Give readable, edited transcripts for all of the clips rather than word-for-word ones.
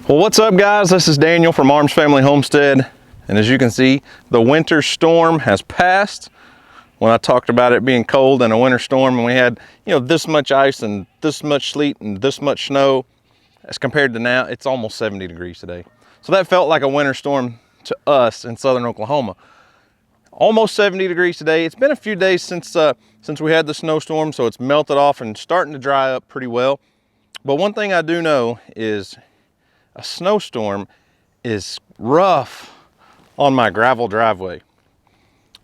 Well, what's up guys? This is Daniel from Arms Family Homestead. And as you can see, the winter storm has passed. When I talked about it being cold and a winter storm and we had, this much ice and this much sleet and this much snow, as compared to now, it's almost 70 degrees today. So that felt like a winter storm to us in southern Oklahoma. Almost 70 degrees today. It's been a few days since we had the snowstorm, so it's melted off and starting to dry up pretty well. But one thing I do know is a snowstorm is rough on my gravel driveway.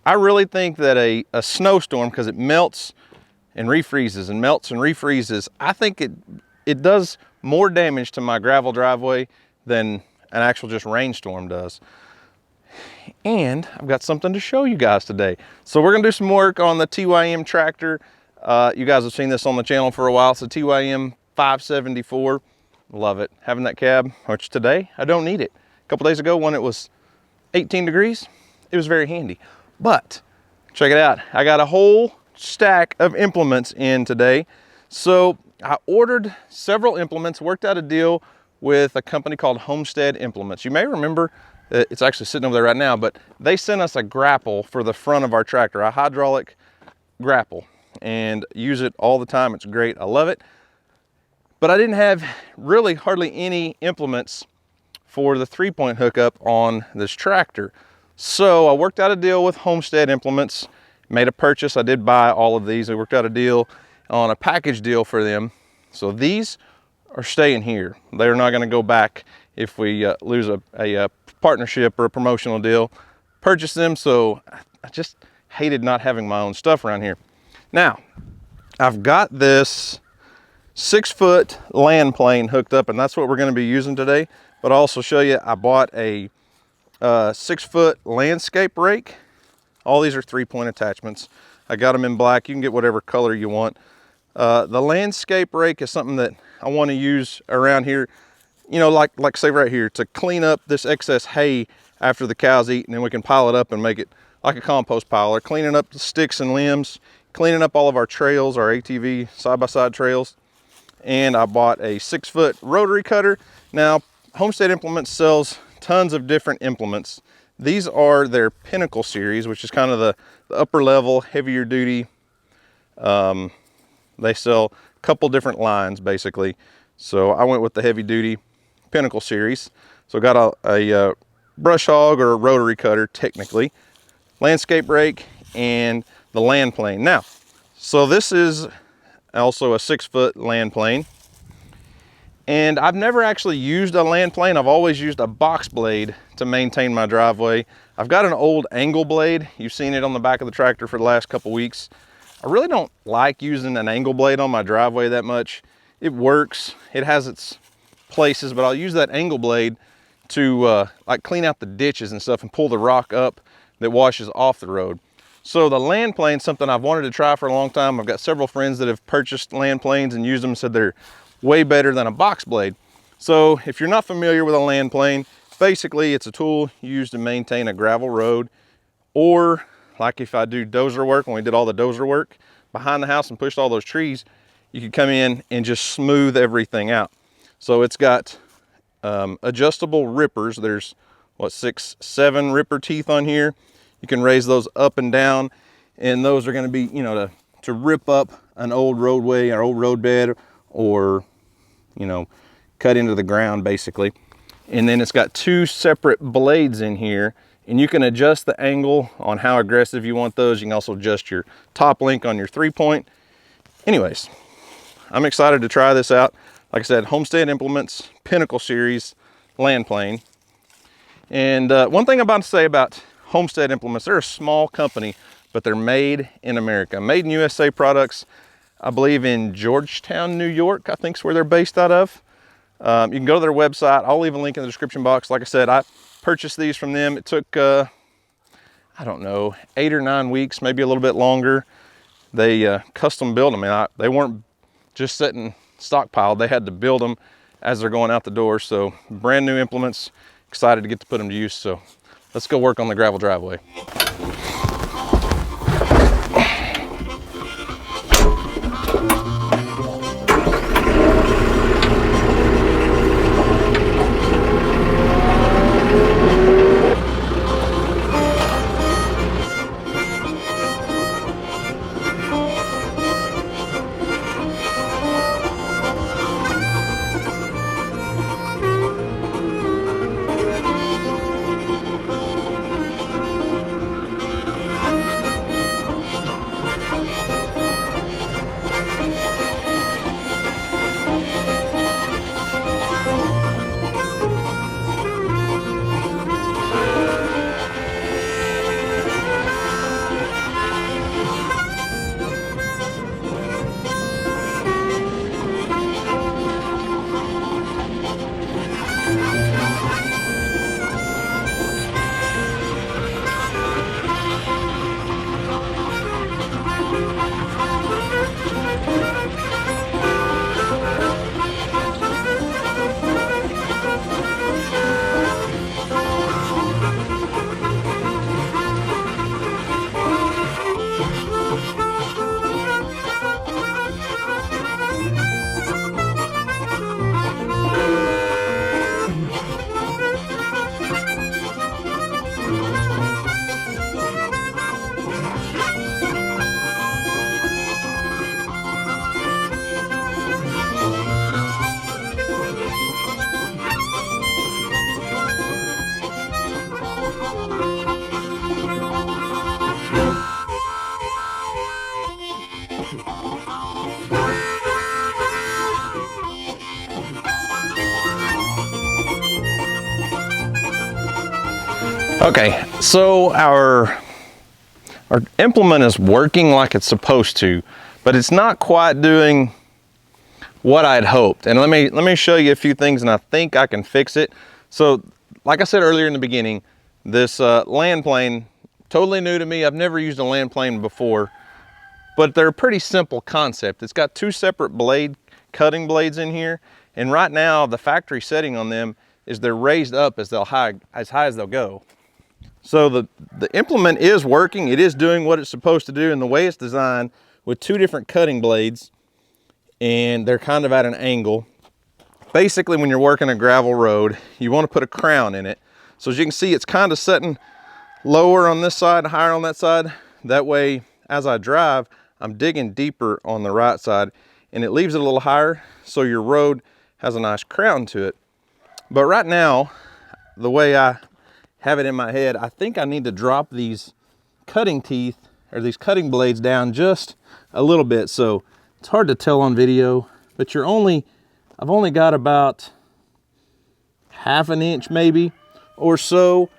I really think that a snowstorm, because it melts and refreezes and melts and refreezes, I think it does more damage to my gravel driveway than an actual just rainstorm does. And I've got something to show you guys today. So we're gonna do some work on the TYM tractor. You guys have seen this on the channel for a while. It's a TYM 574. Love it. Having that cab, which today I don't need it. A couple days ago when it was 18 degrees, it was very handy. But check it out. I got a whole stack of implements in today. So I ordered several implements, worked out a deal with a company called Homestead Implements. You may remember, it's actually sitting over there right now, but they sent us a grapple for the front of our tractor, a hydraulic grapple, and use it all the time. It's great. I love it. But I didn't have really hardly any implements for the 3-point hookup on this tractor. So I worked out a deal with Homestead Implements, made a purchase. I did buy all of these. I worked out a deal on a package deal for them. So these are staying here. They're not gonna go back if we lose a partnership or a promotional deal. Purchase them, so I just hated not having my own stuff around here. Now, I've got this 6-foot land plane hooked up, and that's what we're going to be using today. But I'll also show you, I bought a 6-foot landscape rake. All these are 3-point attachments. I got them in black. You can get whatever color you want. The landscape rake is something that I want to use around here, like say right here, to clean up this excess hay after the cows eat, and then we can pile it up and make it like a compost pile, or cleaning up the sticks and limbs, cleaning up all of our trails, our ATV side-by-side trails. And I bought a 6-foot rotary cutter. Now, Homestead Implements sells tons of different implements. These are their Pinnacle series, which is kind of the upper level, heavier duty. They sell a couple different lines, basically. So I went with the heavy duty Pinnacle series. So I got a brush hog, or a rotary cutter, technically, landscape rake, and the land plane. Now, so this is also a 6-foot land plane, and I've never actually used a land plane. I've always used a box blade to maintain my driveway. I've got an old angle blade. You've seen it on the back of the tractor for the last couple weeks. I really don't like using an angle blade on my driveway that much. It works, it has its places, but I'll use that angle blade to like clean out the ditches and stuff and pull the rock up that washes off the road. So the land plane is something I've wanted to try for a long time. I've got several friends that have purchased land planes and used them and said they're way better than a box blade. So if you're not familiar with a land plane, basically it's a tool used to maintain a gravel road, or like if I do dozer work, when we did all the dozer work behind the house and pushed all those trees, you could come in and just smooth everything out. So it's got adjustable rippers. There's what, 6, 7 ripper teeth on here. You can raise those up and down, and those are going to be, to rip up an old roadway or old road bed, or, cut into the ground, basically. And then it's got 2 separate blades in here, and you can adjust the angle on how aggressive you want those. You can also adjust your top link on your 3-point. Anyways, I'm excited to try this out. Like I said, Homestead Implements, Pinnacle series, land plane. And one thing I'm about to say about Homestead Implements, they're a small company, but they're made in America. Made in USA products, I believe in Georgetown, New York, I think is where they're based out of. You can go to their website. I'll leave a link in the description box. Like I said, I purchased these from them. It took, I don't know, 8 or 9 weeks, maybe a little bit longer. They custom built them, and they weren't just sitting stockpiled. They had to build them as they're going out the door. So brand new implements, excited to get to put them to use. So let's go work on the gravel driveway. Okay, so our implement is working like it's supposed to, but it's not quite doing what I'd hoped. And let me show you a few things, and I think I can fix it. So, like I said earlier in the beginning, this land plane, totally new to me. I've never used a land plane before, but they're a pretty simple concept. It's got two separate cutting blades in here, and right now the factory setting on them is they're raised up as high as they'll go. So the implement is working. It is doing what it's supposed to do, and the way it's designed with two different cutting blades, and they're kind of at an angle. Basically, when you're working a gravel road, you want to put a crown in it. So as you can see, it's kind of setting lower on this side, higher on that side. That way, as I drive, I'm digging deeper on the right side, and it leaves it a little higher, so your road has a nice crown to it. But right now, the way I have it in my head, I think I need to drop these cutting teeth, or these cutting blades down just a little bit. So it's hard to tell on video, but I've only got about half an inch maybe or so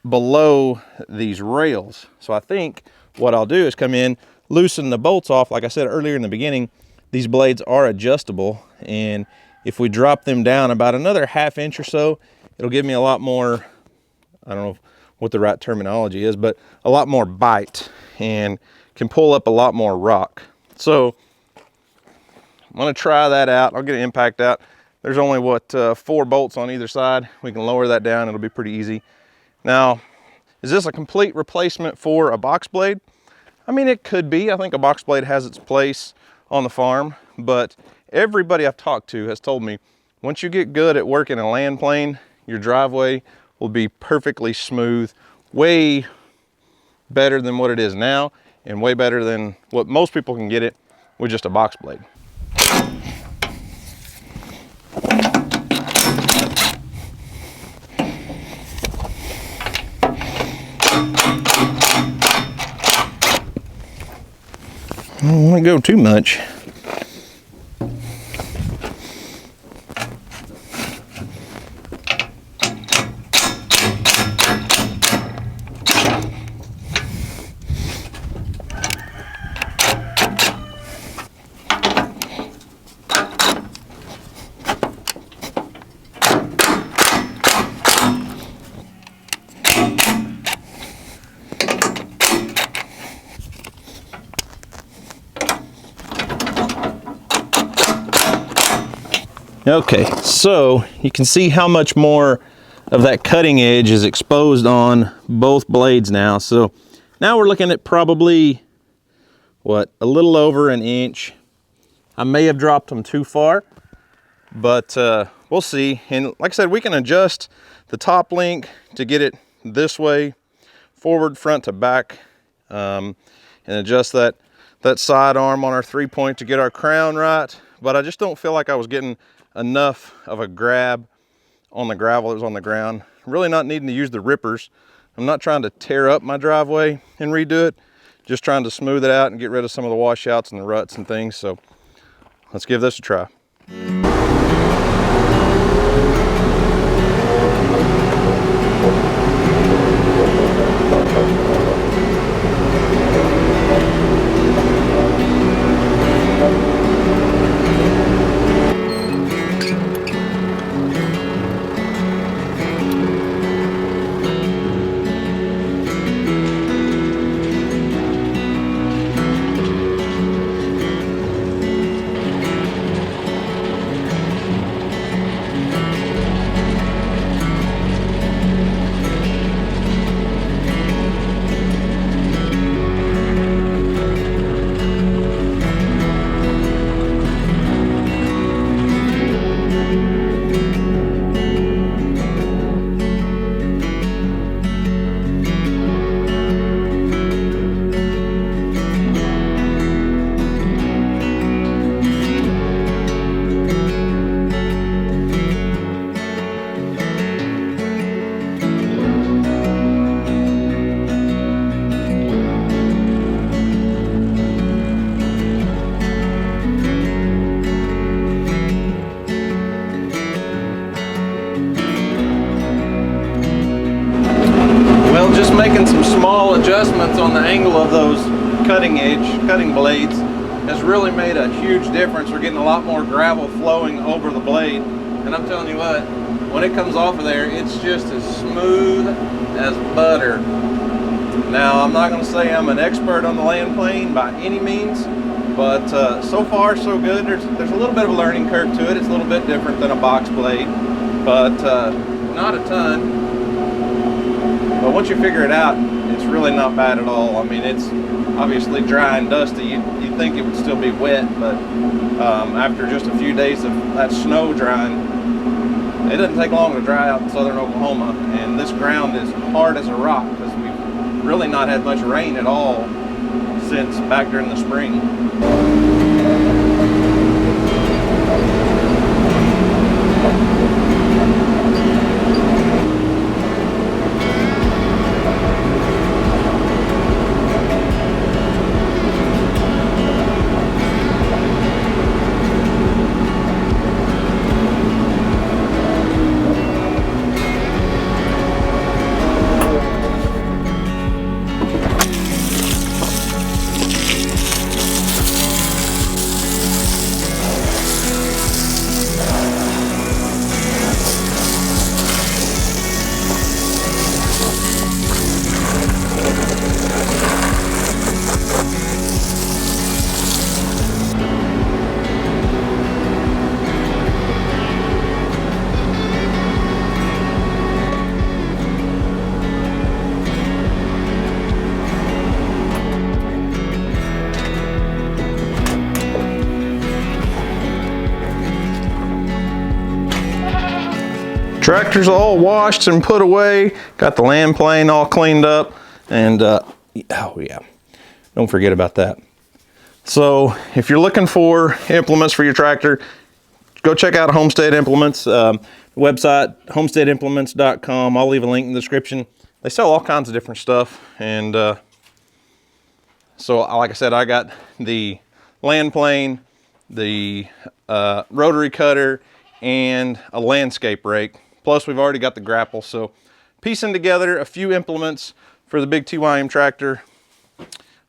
below these rails. So I think what I'll do is come in, loosen the bolts off. Like I said earlier in the beginning, these blades are adjustable, and if we drop them down about another half inch or so, it'll give me a lot more, I don't know what the right terminology is, but a lot more bite, and can pull up a lot more rock. So I'm gonna try that out. I'll get an impact out. There's only 4 bolts on either side. We can lower that down. It'll be pretty easy. Now, is this a complete replacement for a box blade? I mean, it could be. I think a box blade has its place on the farm, but everybody I've talked to has told me once you get good at working a land plane, your driveway will be perfectly smooth, way better than what it is now, and way better than what most people can get it with just a box blade. I don't want to go too much. Okay, so you can see how much more of that cutting edge is exposed on both blades now. So now we're looking at probably, a little over an inch. I may have dropped them too far, but we'll see. And like I said, we can adjust the top link to get it this way, forward, front to back, and adjust that side arm on our 3-point to get our crown right. But I just don't feel like I was getting enough of a grab on the gravel that was on the ground. Really not needing to use the rippers. I'm not trying to tear up my driveway and redo it, just trying to smooth it out and get rid of some of the washouts and the ruts and things. So let's give this a try. distance on the angle of those cutting blades has really made a huge difference. We're getting a lot more gravel flowing over the blade, and I'm telling you what, when it comes off of there, it's just as smooth as butter. Now, I'm not going to say I'm an expert on the land plane by any means, but so far so good. There's a little bit of a learning curve to it. It's a little bit different than a box blade, but not a ton. But once you figure it out, it's really not bad at all. I mean, it's obviously dry and dusty. You'd think it would still be wet, but after just a few days of that snow drying, it doesn't take long to dry out in southern Oklahoma. And this ground is hard as a rock because we've really not had much rain at all since back during the spring. Tractor's all washed and put away. Got the land plane all cleaned up, and oh yeah, don't forget about that. So if you're looking for implements for your tractor, go check out Homestead Implements website, homesteadimplements.com. I'll leave a link in the description. They sell all kinds of different stuff, and so like I said, I got the land plane, the rotary cutter, and a landscape rake. Plus, we've already got the grapple, so piecing together a few implements for the big TYM tractor.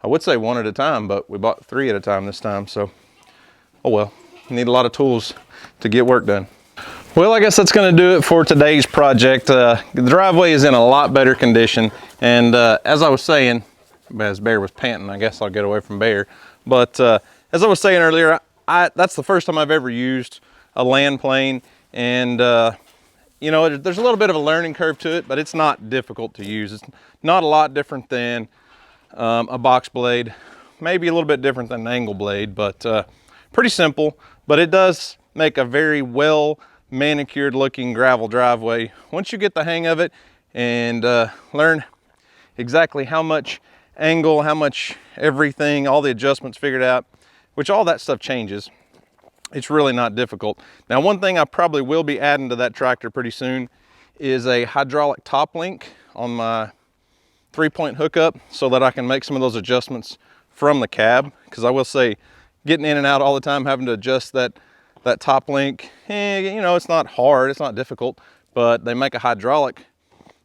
I would say one at a time, but we bought 3 at a time this time, so oh well. You need a lot of tools to get work done. Well, I guess that's going to do it for today's project. The driveway is in a lot better condition, and as I was saying, as Bear was panting, I guess I'll get away from Bear, but as I was saying earlier, that's the first time I've ever used a land plane, and you know, there's a little bit of a learning curve to it, but it's not difficult to use. It's not a lot different than a box blade, maybe a little bit different than an angle blade, but pretty simple. But it does make a very well manicured looking gravel driveway once you get the hang of it and learn exactly how much angle, how much everything, all the adjustments figured out, which all that stuff changes. It's really not difficult. Now, one thing I probably will be adding to that tractor pretty soon is a hydraulic top link on my 3-point hookup so that I can make some of those adjustments from the cab. Because I will say, getting in and out all the time, having to adjust that top link, you know, it's not hard, it's not difficult, but they make a hydraulic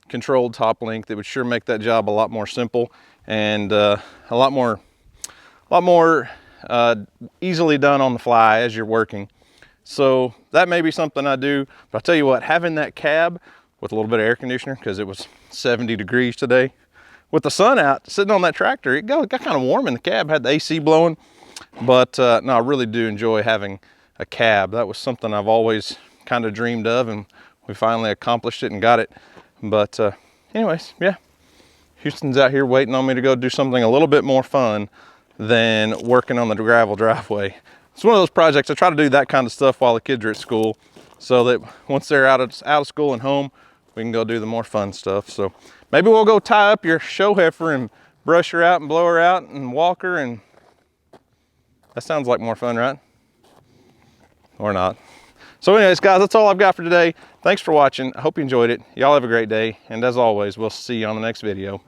controlled top link that would sure make that job a lot more simple and a lot more easily done on the fly as you're working. So that may be something I do, but I'll tell you what, having that cab with a little bit of air conditioner, because it was 70 degrees today, with the sun out, sitting on that tractor, it got kind of warm in the cab, had the AC blowing, but no, I really do enjoy having a cab. That was something I've always kind of dreamed of, and we finally accomplished it and got it. But anyways, yeah, Houston's out here waiting on me to go do something a little bit more fun than working on the gravel driveway. It's one of those projects, I try to do that kind of stuff while the kids are at school, so that once they're out of school and home, we can go do the more fun stuff. So maybe we'll go tie up your show heifer and brush her out and blow her out and walk her, and that sounds like more fun, right? Or not. So anyways, guys, that's all I've got for today. Thanks for watching. I hope you enjoyed it. Y'all have a great day, and as always, we'll see you on the next video.